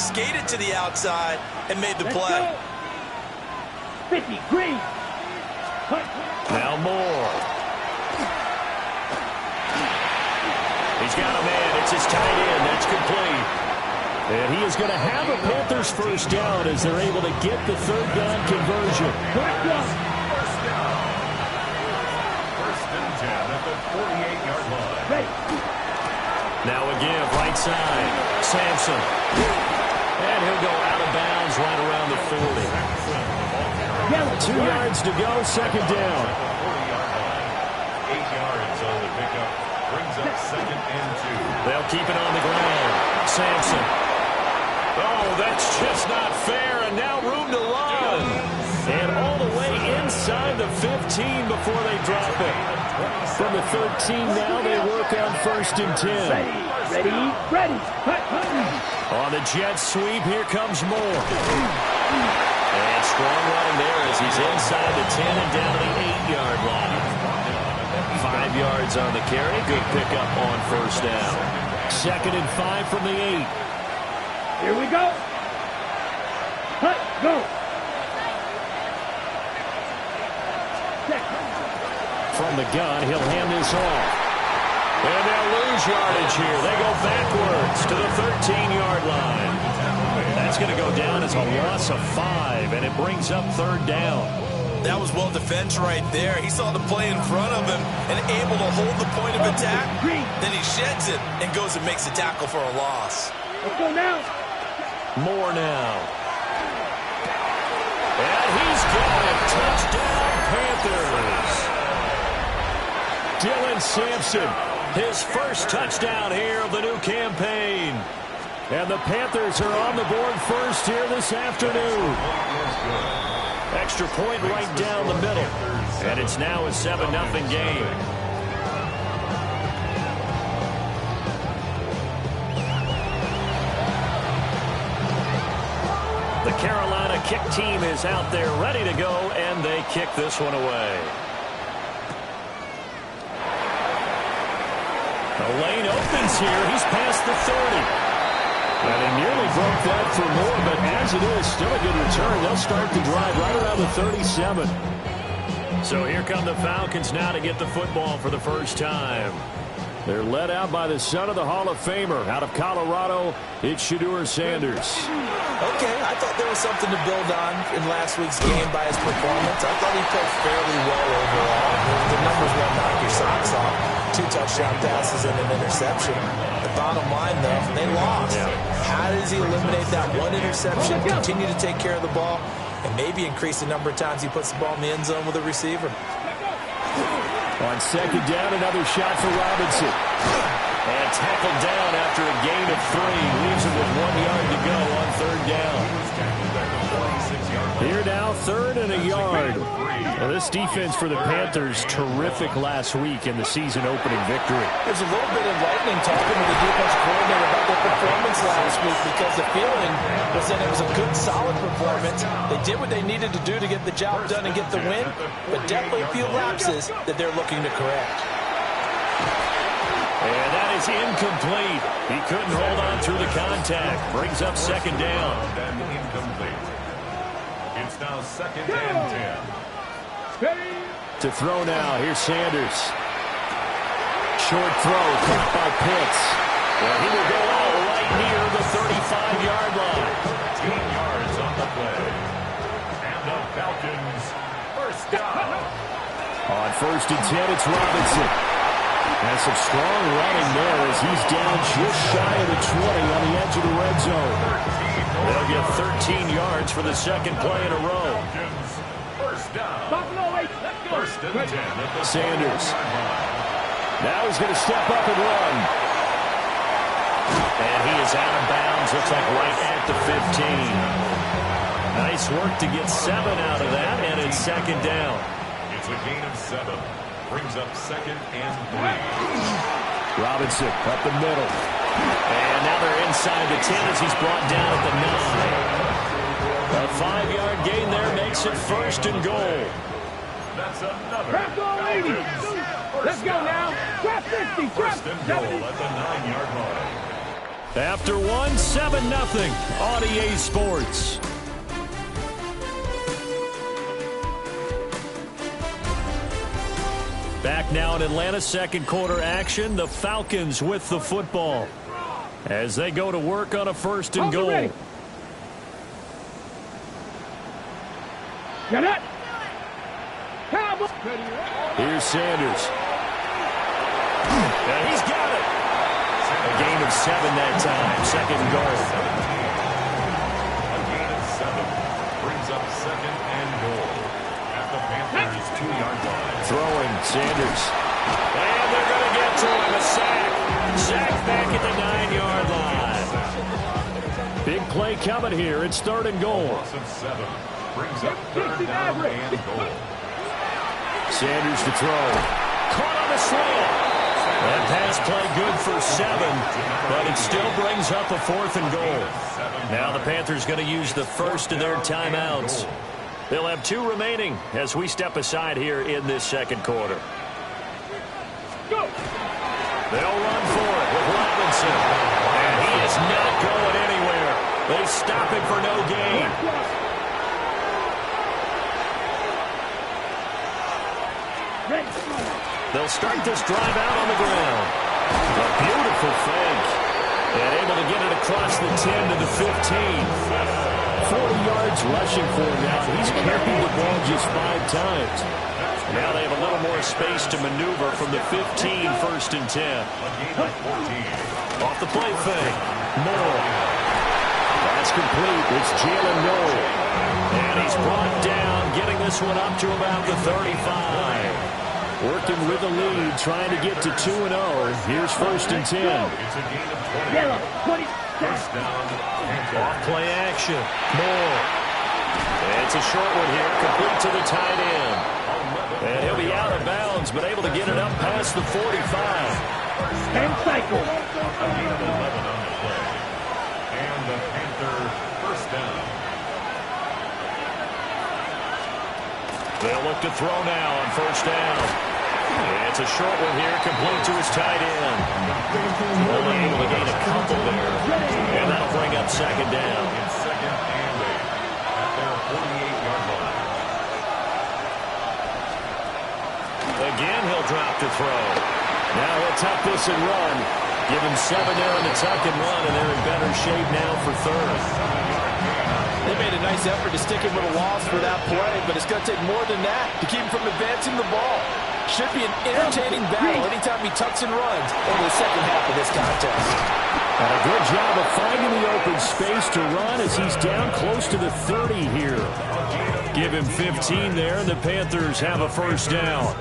skated to the outside and made the play. 50, green. Now Moore. He's got a man. It's his tight end. That's complete. And he is going to have a Panthers first down as they're able to get the third down conversion. First down. First and 10 at the 48-yard line. Ready. Now again, right side. Sampson. And he'll go out of bounds right around the 40. 2 yards to go, second down. 8 yards on the pickup. Brings up second and 2. They'll keep it on the ground. Sampson. Oh, that's just not fair, and now room to run. And all the way inside the 15 before they drop it. From the 13 now, they work on first and 10. Ready. On the jet sweep, here comes Moore. And strong running there as he's inside the 10 and down the 8-yard line. 5 yards on the carry. Good pickup on first down. Second and 5 from the 8. Here we go. Go. From the gun, he'll hand this off. And they'll lose yardage here. They go backwards to the 13-yard line. That's going to go down as a loss of 5, and it brings up third down. That was well defense right there. He saw the play in front of him and able to hold the point of attack. Then he sheds it and goes and makes a tackle for a loss. Let's go now. Moore now. And he's got it. Touchdown, Panthers. Dylan Sampson, his first touchdown here of the new campaign. And the Panthers are on the board first here this afternoon. Extra point right down the middle. And it's now a 7-0 game. The Carolina kick team is out there ready to go, and they kick this one away. The lane opens here. He's past the 30. And he nearly broke that for Moore, but as it is, still a good return. They'll start the drive right around the 37. So here come the Falcons now to get the football for the first time. They're led out by the son of the Hall of Famer. Out of Colorado, it's Shedeur Sanders. Okay, I thought there was something to build on in last week's game by his performance. I thought he played fairly well overall. The numbers won't knock your socks off. 2 touchdown passes and an interception. The bottom line, though, they lost. How does he eliminate that one interception, continue to take care of the ball, and maybe increase the number of times he puts the ball in the end zone with a receiver? On second down, another shot for Robinson. And tackled down after a gain of 3. Leaves him with 1 yard to go on third down. Here now, third and a yard. Well, this defense for the Panthers, terrific last week in the season-opening victory. There's a little bit enlightening talking with the defense coordinator about their performance last week because the feeling was that it was a good, solid performance. They did what they needed to do to get the job done and get the win, but definitely a few lapses that they're looking to correct. And that is incomplete. He couldn't hold on through the contact. Brings up second down. Incomplete. It's now second and 10. To throw now, here's Sanders. Short throw, caught by Pitts. Well, he will go out right near the 35-yard line. 15 yards on the play. And the Falcons first down. On first and 10, it's Robinson. Has some strong running there as he's down just shy of the 20 on the edge of the red zone. They'll get 13 yards for the second play in a row. First down. First and 10. Sanders. Now he's going to step up and run. And he is out of bounds. Looks like right at the 15. Nice work to get 7 out of that, and it's second down. It's a gain of 7. Brings up second and 3. Robinson up the middle. And now they're inside the 10 as he's brought down at the 9. A 5-yard gain there makes it first and goal. That's another. Let's go now. Trap 50. First and goal at the 9-yard line. After one, 7-0 on EA Sports. Back now in Atlanta, second quarter action. The Falcons with the football as they go to work on a first and goal. Get it. Here's Sanders. And he's got it. A gain of 7 that time. Second and goal. A gain of 7 brings up second and goal at the Panthers' 2-yard line. Throwing Sanders. And they're going to get to him. A sack. Sack back at the 9-yard line. Big play coming here. It's third and goal. Loss of 7 brings up third down and goal. Sanders to throw. Caught on the slant. That pass play good for 7, but it still brings up a fourth and goal. Now the Panthers going to use the first of their timeouts. They'll have 2 remaining as we step aside here in this second quarter. Go. They'll run for it with Robinson. And he is not going anywhere. They stop him for no gain. They'll start this drive out on the ground. A beautiful fake. And able to get it across the 10 to the 15. 40 yards rushing for him now. He's carried the ball just 5 times. Now they have a little more space to maneuver from the 15, first and 10. Off the play fake. Moore. That's complete. It's Jalen Noel. And he's brought down, getting this one up to about the 35. Working with the lead, trying to get to 2-0. Here's first and 10. Yellow. 20. Off play action. Moore. It's a short one here, complete to the tight end. And he'll be out of bounds, but able to get it up past the 45. And cycle. A gain of 11 on the play. And the Panther first down. They'll look to throw now on first down. It's a short one here, complete to his tight end. Only able to gain a couple there. And that'll bring up second down. It's second and 8 at their 48-yard line. Again, he'll drop to throw. Now he'll tuck this and run. Give him 7 there on the tuck and run, and they're in better shape now for third. They made a nice effort to stick him with a loss for that play, but it's going to take more than that to keep him from advancing the ball. Should be an entertaining battle anytime he tucks and runs over the second half of this contest. And a good job of finding the open space to run as he's down close to the 30 here. Give him 15 there, and the Panthers have a first down.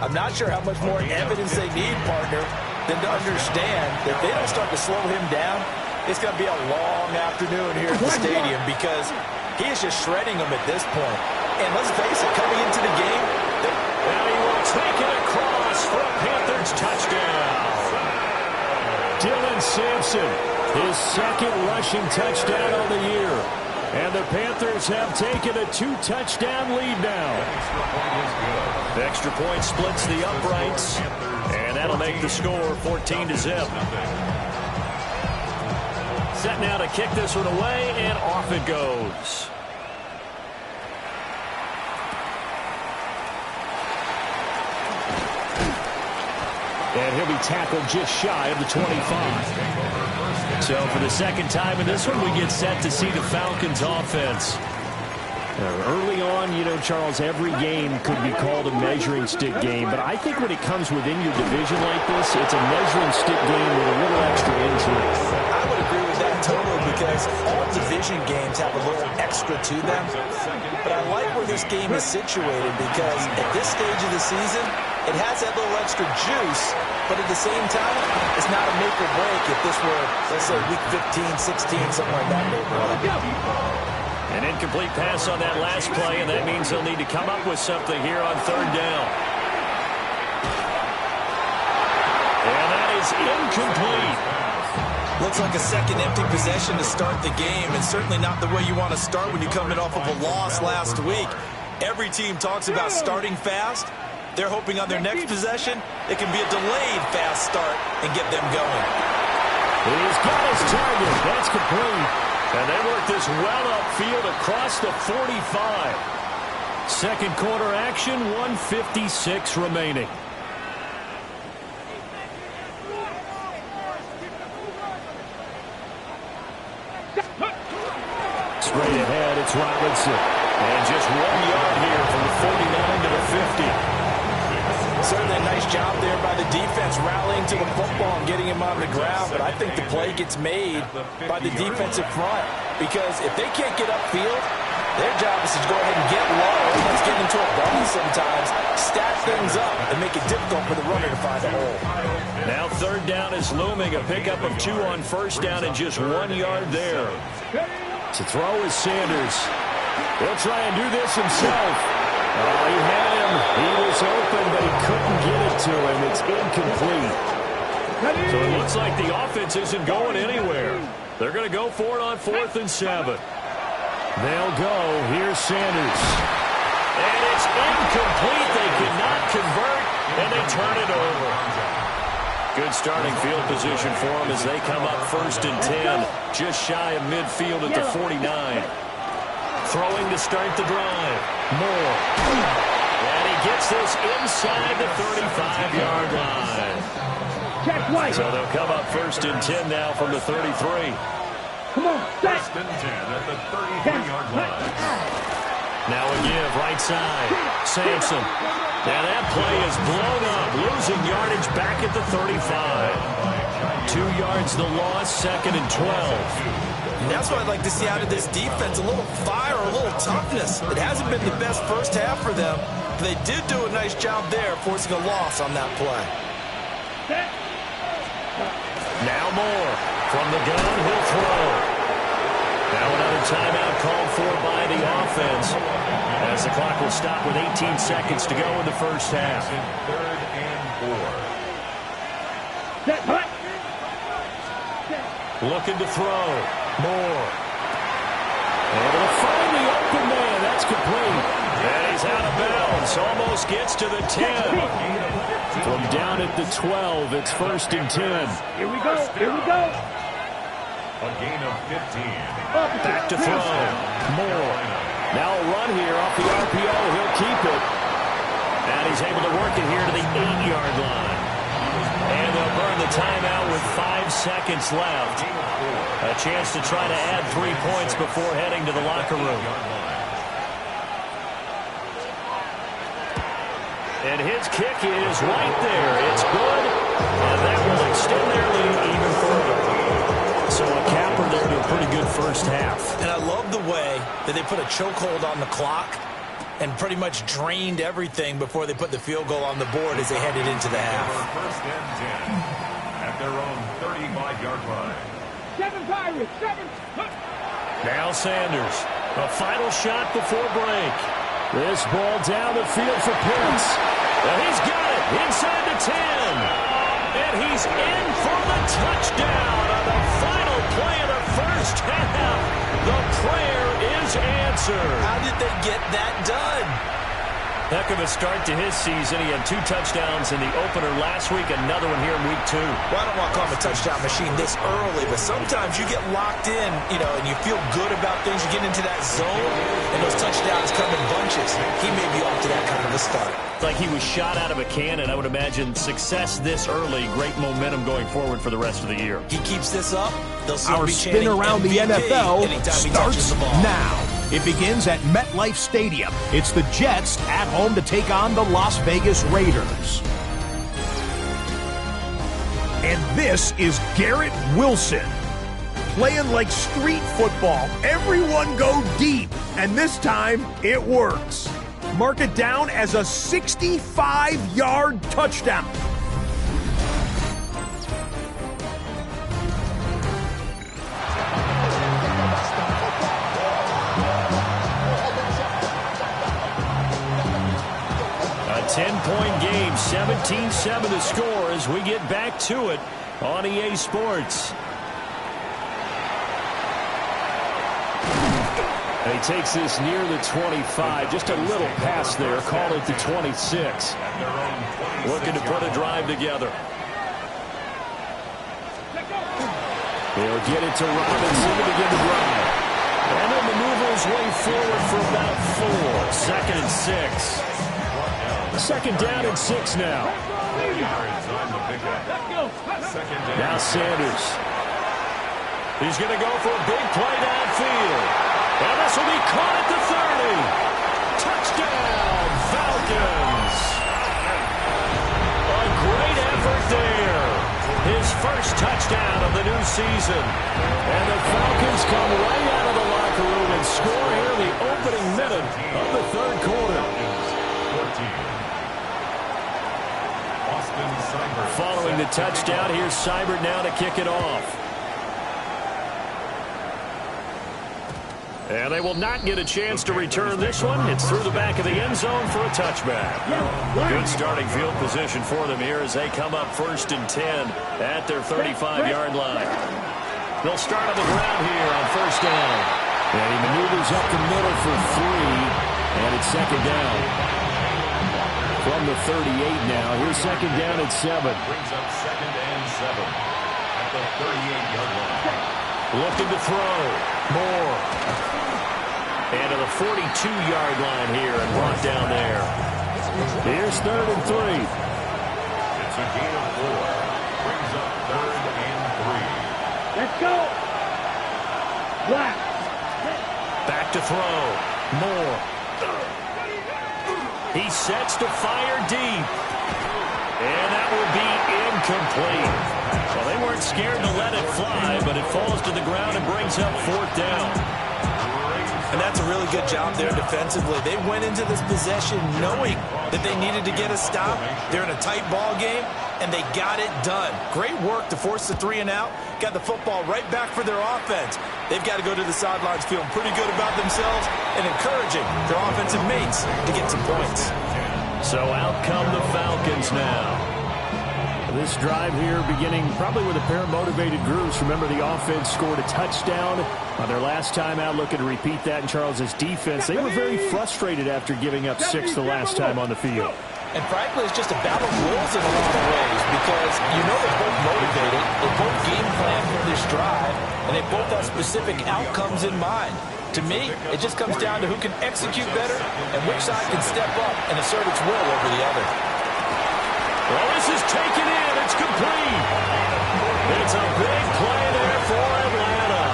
I'm not sure how much more evidence they need, partner, than to understand that if they don't start to slow him down, it's going to be a long afternoon here at the stadium because he is just shredding them at this point. And let's face it, coming into the game, now he will take it across for a Panthers touchdown. Dylan Sampson, his second rushing touchdown of the year. And the Panthers have taken a 2-touchdown lead now. The extra point splits the uprights, and that'll make the score 14-0. Set now to kick this one away, and off it goes. And he'll be tackled just shy of the 25. So for the second time in this one, we get set to see the Falcons offense. Early on, you know, Charles, every game could be called a measuring stick game. But I think when it comes within your division like this, it's a measuring stick game with a little extra into it. I would agree with that totally because all division games have a little extra to them. But I like where this game is situated because at this stage of the season, it has that little extra juice. But at the same time, it's not a make or break if this were, let's say, week 15, 16, something like that neighborhood. An incomplete pass on that last play, and that means they'll need to come up with something here on third down. And that is incomplete. Looks like a second empty possession to start the game, and certainly not the way you want to start when you're coming off of a loss last week. Every team talks about starting fast. They're hoping on their next possession, it can be a delayed fast start and get them going. He's got his target. That's complete. And they work this well upfield across the 45. Second quarter action, 1:56 remaining. Straight ahead, it's Robinson. And just 1 yard here from the 49 to the 50. Certainly a nice job there by the defense rallying to the football and getting him on the ground. But I think the play gets made by the defensive front. Because if they can't get upfield, their job is to go ahead and get low. Let's get into a bunny sometimes. Stack things up and make it difficult for the runner to find a hole. Now third down is looming. A pickup of 2 on first down and just 1 yard there. To throw is Sanders. He'll try and do this himself. Oh, he had him. He was open, but he couldn't get it to him. It's incomplete. So it looks like the offense isn't going anywhere. They're going to go for it on 4th and 7. They'll go. Here's Sanders. And it's incomplete. They cannot convert, and they turn it over. Good starting field position for them as they come up 1st and 10. Just shy of midfield at the 49. Throwing to start the drive. Moore. And he gets this inside the 35-yard line. So they'll come up 1st and 10 now from the 33. Come on, set. 1st and 10 at the 33-yard line. Now a give, right side. Sampson. Now that play is blown up, losing yardage back at the 35. 2 yards the loss, 2nd and 12. And that's what I'd like to see out of this defense, a little fire, a little toughness. It hasn't been the best first half for them, but they did do a nice job there, forcing a loss on that play. Now Moore. From the gun, he'll throw. Now another timeout called for by the offense, as the clock will stop with 18 seconds to go in the first half. 3rd and 4. Looking to throw. Moore. Able to find the open man. That's complete. And he's out of bounds. Almost gets to the 10. From down at the 12, it's 1st and 10. Here we go. Here we go. A gain of 15. Back to throw. Moore. Now a run here off the RPO. He'll keep it. And he's able to work it here to the 8-yard line. And they'll burn the timeout with 5 seconds left. A chance to try to add 3 points before heading to the locker room. And his kick is right there. It's good. And that will extend their lead even further. So a capper there to a pretty good first half. And I love the way that they put a chokehold on the clock and pretty much drained everything before they put the field goal on the board as they headed into the half. 1st and 10 at their own 35-yard line. 7 Pirates, 7. Now Sanders. A final shot before break. This ball down the field for Pitts. And he's got it inside the 10. And he's in for the touchdown on the final play of the first half. The prayer is answered. How did they get that done? Heck of a start to his season. He had 2 touchdowns in the opener last week, another one here in week 2. Well, I don't want to call him a touchdown machine this early, but sometimes you get locked in, and you feel good about things. You get into that zone, and those touchdowns come in bunches. He may be off to that kind of a start. Like he was shot out of a cannon. I would imagine success this early, great momentum going forward for the rest of the year. He keeps this up, they'll see Our him be spin around the MVP NFL anytime he touches starts the ball. now. It begins at MetLife Stadium. It's the Jets at home to take on the Las Vegas Raiders. And this is Garrett Wilson. Playing like street football. Everyone go deep. And this time, it works. Mark it down as a 65-yard touchdown. A 10-point game, 17-7 to score as we get back to it on EA Sports. And he takes this near the 25. Just a little pass there. Call it the 26. Looking to put a drive together. He'll get it to Robinson to begin the drive. And he'll maneuver his way forward for about 4. 2nd and 6. 2nd down and 6 now. Now Sanders. He's going to go for a big play downfield. And this will be caught at the 30. Touchdown, Falcons. A great effort there. His first touchdown of the new season. And the Falcons come right out of the locker room and score here in the opening minute of the 3rd quarter. Following the touchdown, here's Seibert now to kick it off. And they will not get a chance to return this one. It's through the back of the end zone for a touchback. Good starting field position for them here as they come up 1st and 10 at their 35-yard line. They'll start on the ground here on 1st down. And he maneuvers up the middle for 3. And it's 2nd down. From the 38 now. Here's 2nd down at 7. Brings up 2nd and 7 at the 38-yard line. Looking to throw. Moore. And to the 42-yard line here and brought down there. Here's 3rd and 3. It's a gain of 4. Brings up 3rd and 3. Let's go. Black. Back to throw. Moore. He sets to fire deep. And that will be incomplete. Well, they weren't scared to let it fly, but it falls to the ground and brings up 4th down. And that's a really good job there defensively. They went into this possession knowing that they needed to get a stop. They're in a tight ball game, and they got it done. Great work to force the 3 and out. Got the football right back for their offense. They've got to go to the sidelines feeling pretty good about themselves and encouraging their offensive mates to get some points. So out come the Falcons now. This drive here beginning probably with a pair of motivated groups. Remember, the offense scored a touchdown on their last time out. Looking to repeat that in Charles's defense. They were very frustrated after giving up 6 the last time on the field. And frankly, it's just a battle of wills in a lot of ways because you know they're both motivated. They both game plan for this drive, and they both have specific outcomes in mind. To me, it just comes down to who can execute better and which side can step up and assert its will over the other. Well, this is taken in. It's complete. It's a big play there for Atlanta.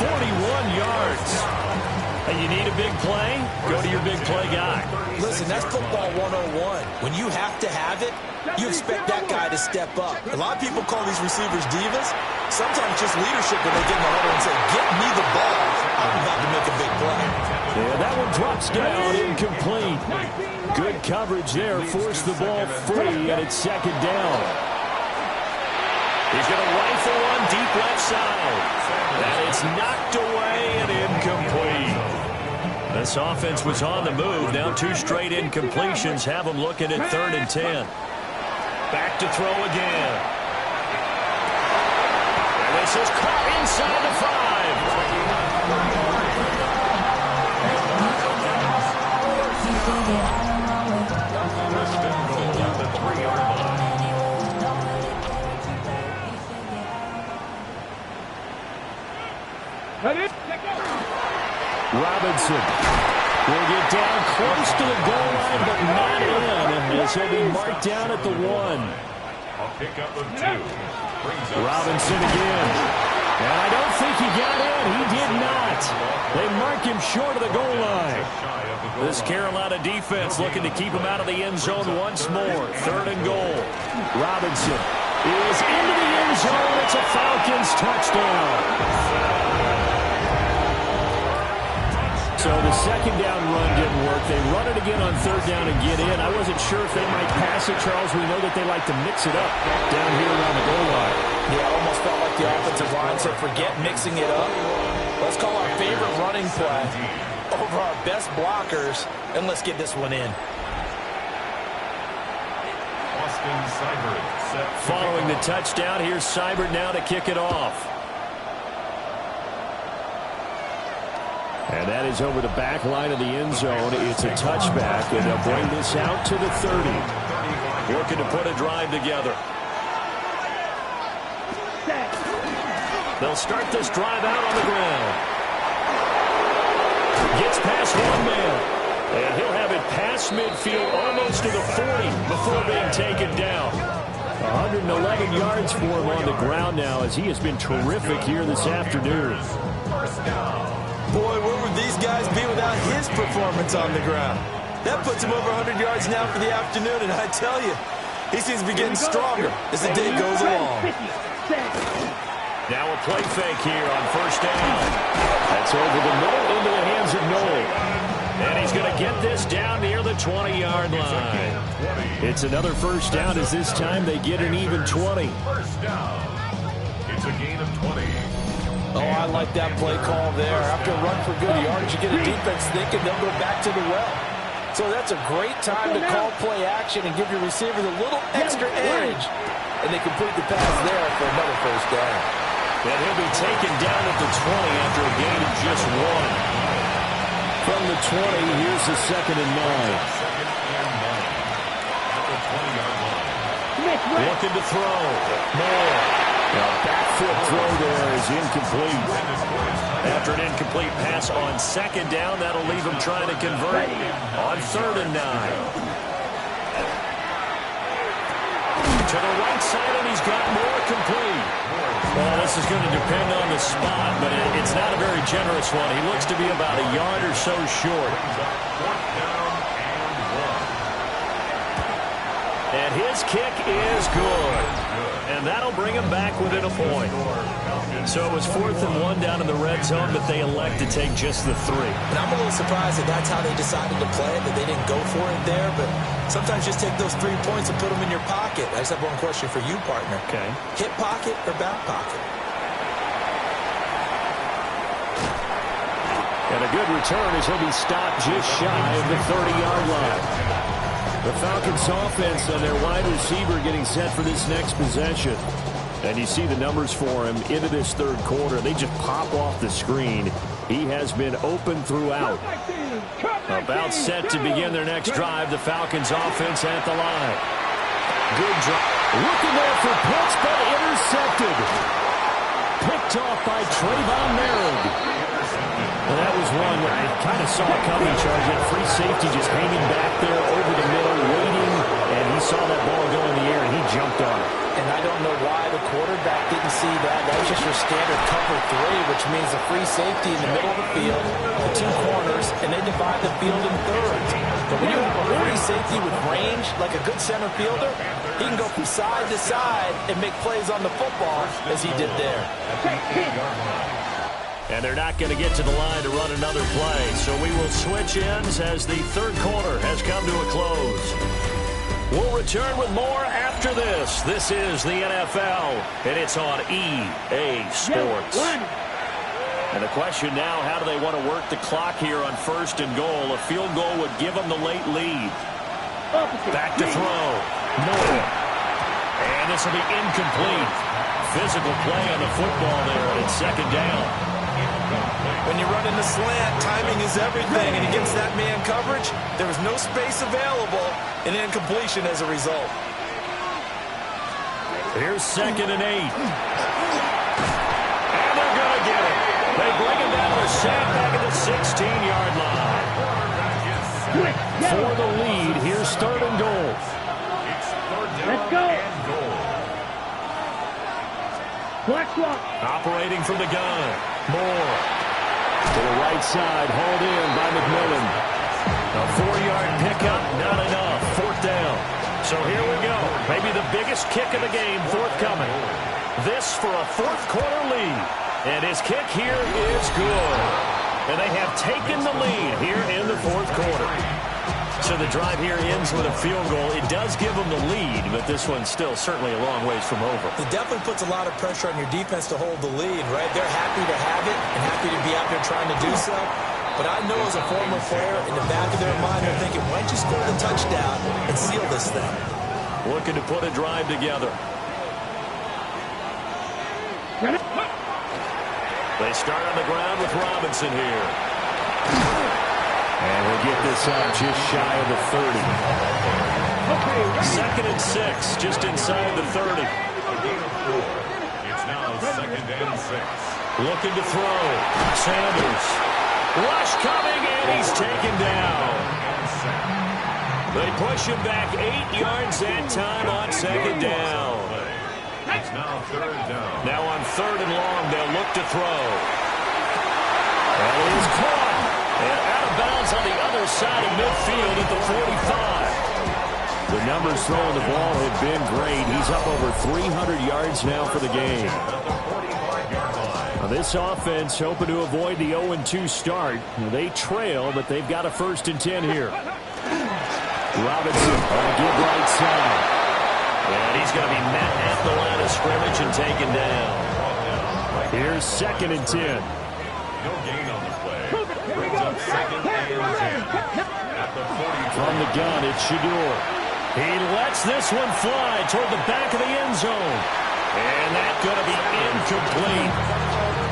41 yards. And you need a big play? Go to your big play guy. Listen, that's football 101. When you have to have it, you expect that guy to step up. A lot of people call these receivers divas. Sometimes just leadership when they get in the huddle and say, get me the ball. I'm about to make a big play. Yeah, that one drops down, incomplete. Good coverage there, forced the ball free, and it's 2nd down. He's going to rifle one deep left side. And it's knocked away and incomplete. This offense was on the move. Now 2 straight incompletions have them looking at 3rd and 10. Back to throw again. And this is caught inside the 5. Robinson will get down close to the goal line, but not in, as he'll be marked down at the 1. A pickup of 2. Robinson again. And I don't think he got in. He did not. They mark him short of the goal line. This Carolina defense looking to keep him out of the end zone once more. 3rd and goal. Robinson is into the end zone. It's a Falcons touchdown. So the 2nd down run didn't work. They run it again on 3rd down and get in. I wasn't sure if they might pass it, Charles. We know that they like to mix it up down here around the goal line. Yeah, almost felt like the offensive line said, forget mixing it up. Let's call our favorite running play over our best blockers, and let's get this one in. Following the touchdown, here's Seibert now to kick it off. And that is over the back line of the end zone. It's a touchback, and they'll bring this out to the 30. Looking to put a drive together. They'll start this drive out on the ground. Gets past one man. And he'll have it past midfield almost to the 40 before being taken down. 111 yards for him on the ground now as he has been terrific here this afternoon. Boy, where would these guys be without his performance on the ground? That puts him over 100 yards now for the afternoon, and I tell you, he seems to be getting stronger as the day goes along. Now a play fake here on first down. That's over the middle into the hands of Noel. And he's going to get this down near the 20-yard line. It's another first down as this time they get an even 20. First down. It's a gain of 20. Oh, I like that play call there. After a run for good yards, you get a defense thinking they'll go back to the well. So that's a great time to call play action and give your receivers a little extra edge. And they complete the pass there for another first down. And he'll be taken down at the 20 after a gain of just one. From the 20, here's the 2nd and 9. Second and 9. At the 20-yard line. Looking to throw. More. Now back foot throw there is incomplete. After an incomplete pass on 2nd down, that'll leave him trying to convert on 3rd and 9. To the right side, and he's got more complete. Well, this is going to depend on the spot, but it's not a very generous one. He looks to be about a yard or so short. And his kick is good. And that'll bring him back within a point. So it was 4th and 1 down in the red zone, but they elect to take just the 3. And I'm a little surprised that that's how they decided to play it, that they didn't go for it there. But sometimes just take those 3 points and put them in your pocket. I just have one question for you, partner. Okay. Hip pocket or back pocket? And a good return as he'll be stopped just shy of the 30-yard line. The Falcons offense and their wide receiver getting set for this next possession. And you see the numbers for him into this 3rd quarter. They just pop off the screen. He has been open throughout. About set to begin their next drive. The Falcons offense at the line. Good drive. Looking there for Pitts, but intercepted. Picked off by Trayvon Merritt. Well, that was one where I kind of saw it coming, Charles. That free safety just hanging back there over the middle, waiting, and he saw that ball go in the air, and he jumped on it. And I don't know why the quarterback didn't see that. That was just your standard cover 3, which means a free safety in the middle of the field, the 2 corners, and they divide the field in thirds. But when you have a free safety with range, like a good center fielder, he can go from side to side and make plays on the football as he did there. And they're not going to get to the line to run another play. So we will switch ends as the 3rd quarter has come to a close. We'll return with more after this. This is the NFL, and it's on EA Sports. And the question now, how do they want to work the clock here on 1st and goal? A field goal would give them the late lead. Back to throw. Noel. And this will be incomplete. Physical play on the football there, and it's 2nd down. When you run in the slant, timing is everything, and against that man coverage, there was no space available, and incompletion as a result. Here's 2nd and 8. And they're going to get it. They bring him down to the sack back at the 16-yard line. For the lead, here's 3rd and goal. Let's go. Operating from the gun. Moore. To the right side, hauled in by McMillan. A 4-yard pickup, not enough. 4th down. So here we go. Maybe the biggest kick of the game forthcoming. This for a 4th quarter lead. And his kick here is good. And they have taken the lead here in the 4th quarter. So the drive here ends with a field goal. It does give them the lead, but this one's still certainly a long ways from over. It definitely puts a lot of pressure on your defense to hold the lead, right? They're happy to have it and happy to be out there trying to do so. But I know as a former player, in the back of their mind, they're thinking, why don't you score the touchdown and seal this thing? Looking to put a drive together. They start on the ground with Robinson here. And we'll get this up just shy of the 30. 2nd and 6, just inside the 30. It's now 2nd Second and 6. Looking to throw. Sanders. Rush coming, and he's taken down. They push him back 8 yards that time on second down. It's now third down. Now on third and long, they'll look to throw. That is caught. And out of bounds on the other side of midfield at the 45. The numbers throwing the ball have been great. He's up over 300 yards now for the game. Now this offense hoping to avoid the 0-2 start. They trail, but they've got a 1st and 10 here. Robinson on a good right side. And he's going to be met at the line of scrimmage and taken down. Here's 2nd and 10. No gain on the play. Brings up 2nd and 10. At the 40. From the gun, it's Shador. He lets this one fly toward the back of the end zone. And that's going to be incomplete.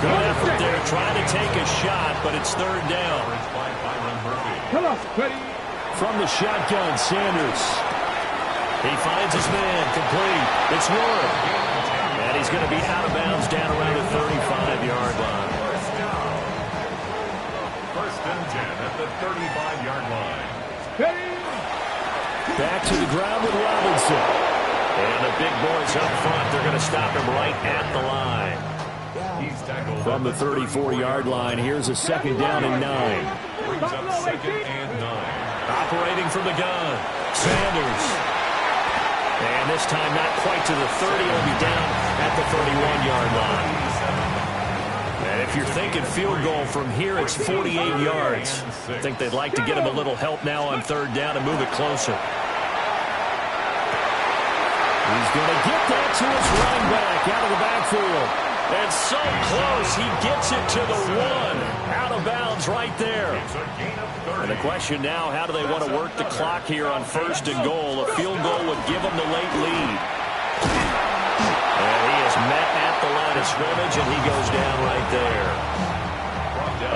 Good effort there trying to take a shot, but it's third down. Come on, ready. From the shotgun, Sanders. He finds his man, complete. It's Ward. And he's going to be out of bounds down around the 35-yard line. First and 10 at the 35-yard line. Back to the ground with Robinson. And the big boys up front, they're going to stop him right at the line. He's tackled from the 34-yard line. Here's a 2nd down and 9. Brings up 2nd and 9. Operating from the gun, Sanders. And this time not quite to the 30. He'll be down at the 31-yard line. And if you're thinking field goal from here, it's 48 yards. I think they'd like to get him a little help now on third down and move it closer. He's going to get that to his running back out of the backfield. And so close, he gets it to the 1. Out of bounds right there. And the question now, how do they want to work the clock here on 1st and goal? A field goal would give them the late lead. And he is met at the line of scrimmage, and he goes down right there.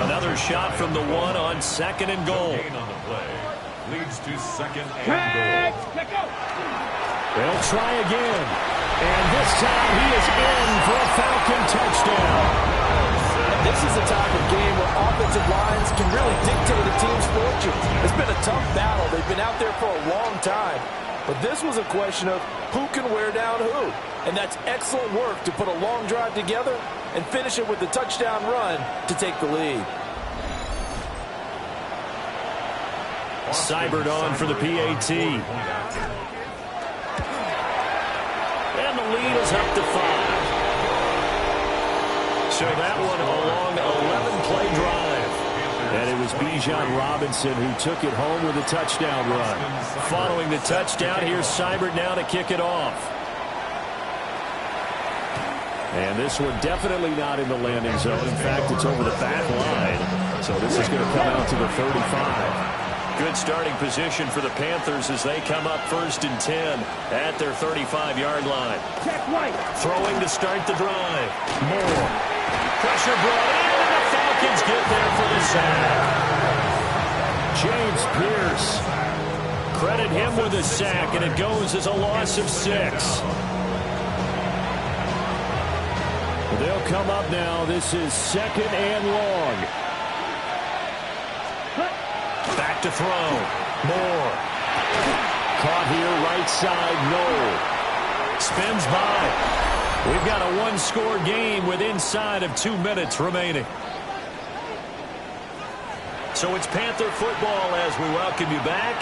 Another shot from the 1 on 2nd and goal. Leads to 2nd and goal. They'll try again. And this time he is in for a Falcon touchdown. And this is the type of game where offensive lines can really dictate a team's fortune. It's been a tough battle. They've been out there for a long time. But this was a question of who can wear down who. And that's excellent work to put a long drive together and finish it with a touchdown run to take the lead. Seibert on for the PAT. And the lead is up to 5. So that one a long 11-play drive. And it was Bijan Robinson who took it home with a touchdown run. Following the touchdown, here's Seibert now to kick it off. And this one definitely not in the landing zone. In fact, it's over the back line. So this is going to come out to the 35. Good starting position for the Panthers as they come up 1st and 10 at their 35-yard line. Throwing to start the drive. Moore. Pressure brought in, and the Falcons get there for the sack. James Pierce. Credit him with a sack, and it goes as a loss of 6. They'll come up now. This is 2nd and long. Back to throw. Moore. Caught here, right side, Noel. Spins by. We've got a one-score game with inside of 2 minutes remaining. So it's Panther football as we welcome you back.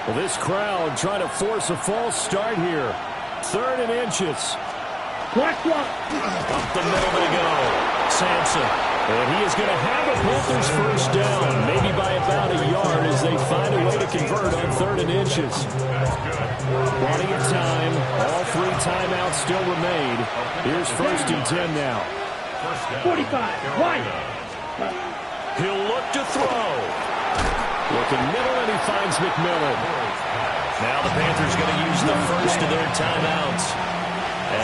Well, this crowd trying to force a false start here. 3rd and inches. Up the middle they go. Sampson. And he is going to have a Panthers first down, maybe by about a yard as they find a way to convert on 3rd and inches. Plenty of time. All 3 timeouts still remain. Here's 1st and 10 now. 45, right. He'll look to throw. Looking middle, and he finds McMillan. Now the Panthers going to use the first of their timeouts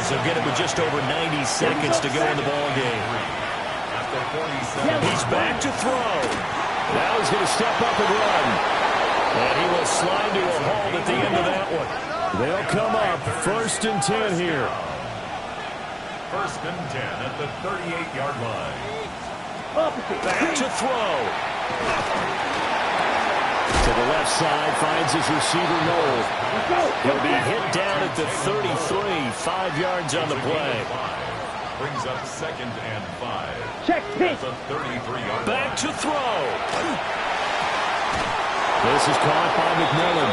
as they'll get it with just over 90 seconds to go in the ball game. He's back to throw. Now he's going to step up and run. And he will slide to a halt at the end of that one. They'll come up 1st and 10 here. First and 10 at the 38-yard line. Back to throw. To the left side, finds his receiver, Noel. He'll be hit down at the 33, 5 yards on the play. Brings up second and 5. Check pitch. That's a 33-yard line. Back to throw. This is caught by McMillan.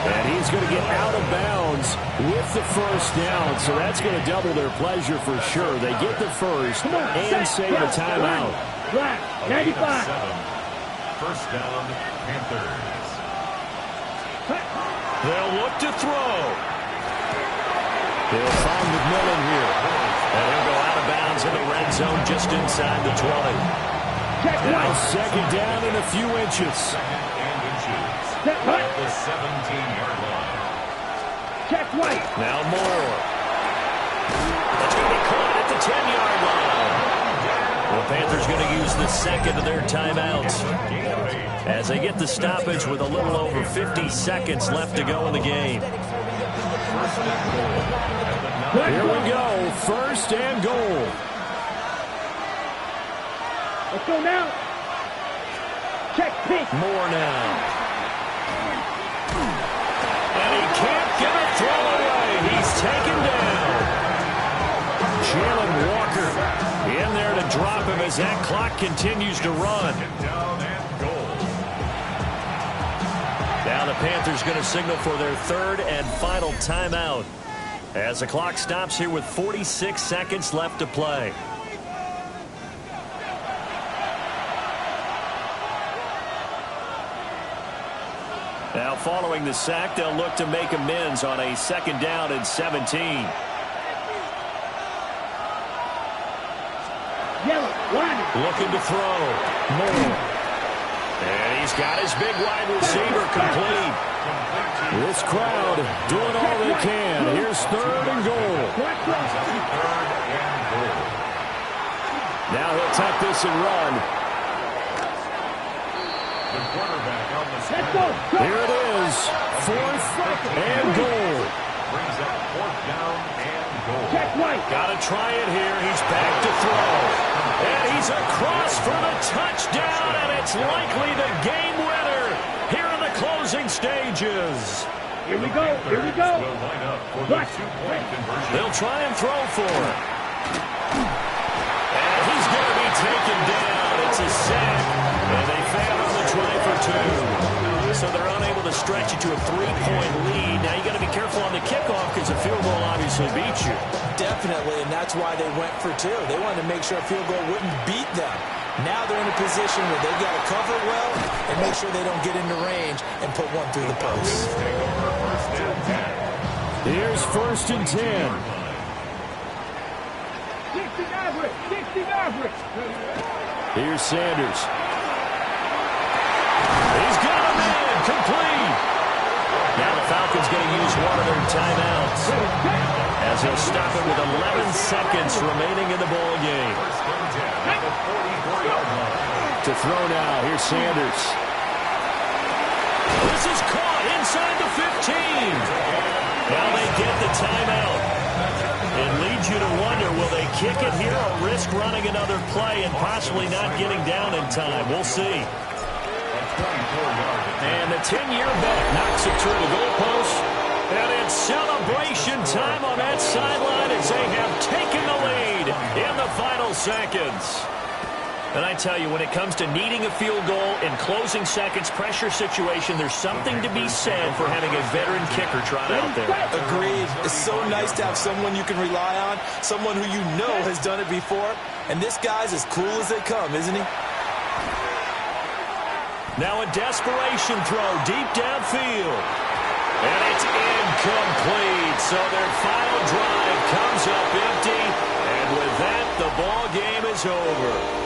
And he's going to get out of bounds with the first down. So that's going to double their pleasure for sure. They get the first and save a timeout. 95. First down, Panthers. They'll look to throw. They'll find McMillan here. And he'll go out of bounds in the red zone just inside the 20. Now second down and a few inches. Second and inches. At the 17-yard line. Check White. Now more. That's going to be caught at the 10-yard line. The Panthers going to use the second of their timeouts as they get the stoppage with a little over 50 seconds left to go in the game. Here we go. First and goal. Let's go now. Check pitch. More now. And he can't get a throw away. He's taken down. Jalen Walker in there to drop him as that clock continues to run. Down and goal. Now the Panthers going to signal for their third and final timeout as the clock stops here with 46 seconds left to play. Now following the sack, they'll look to make amends on a second down and 17. Looking to throw. More. And he's got his big wide receiver complete. This crowd doing all they can. Here's third and goal. Now he'll tuck this and run. The quarterback on the screen. Here it is. Fourth and goal. Brings up fourth down and goal. Got to try it here. He's back to throw. And he's across for the touchdown, and it's likely the game winner here in the closing stages. Here we go. Here we go. Will line up for the two-point conversion. They'll try and throw for it. And he's going to be taken down. It's a sack, and they fail on the try for two. So they're unable to stretch it to a 3-point lead. Now you got to be careful on the kickoff because a field goal obviously beats you. Definitely, and that's why they went for two. They wanted to make sure a field goal wouldn't beat them. Now they're in a position where they've got to cover well and make sure they don't get into range and put one through the post. Here's first and 10. 60 average. 60 average. Here's Sanders. He's got him in. Complete. Now the Falcons going to use one of their timeouts as he'll stop it with 11 seconds remaining in the ball game. To throw now. Here's Sanders. This is caught inside the 15. Now they get the timeout. It leads you to wonder, will they kick it here or risk running another play and possibly not getting down in time? We'll see. And the 10-year bet knocks it through the goalpost. And it's celebration time on that sideline as they have taken the lead in the final seconds. And I tell you, when it comes to needing a field goal in closing seconds, pressure situation, there's something to be said for having a veteran kicker trot out there. Agreed. It's so nice to have someone you can rely on, someone who you know has done it before. And this guy's as cool as they come, isn't he? Now a desperation throw deep downfield. And it's incomplete. So their final drive comes up empty. And with that, the ball game is over.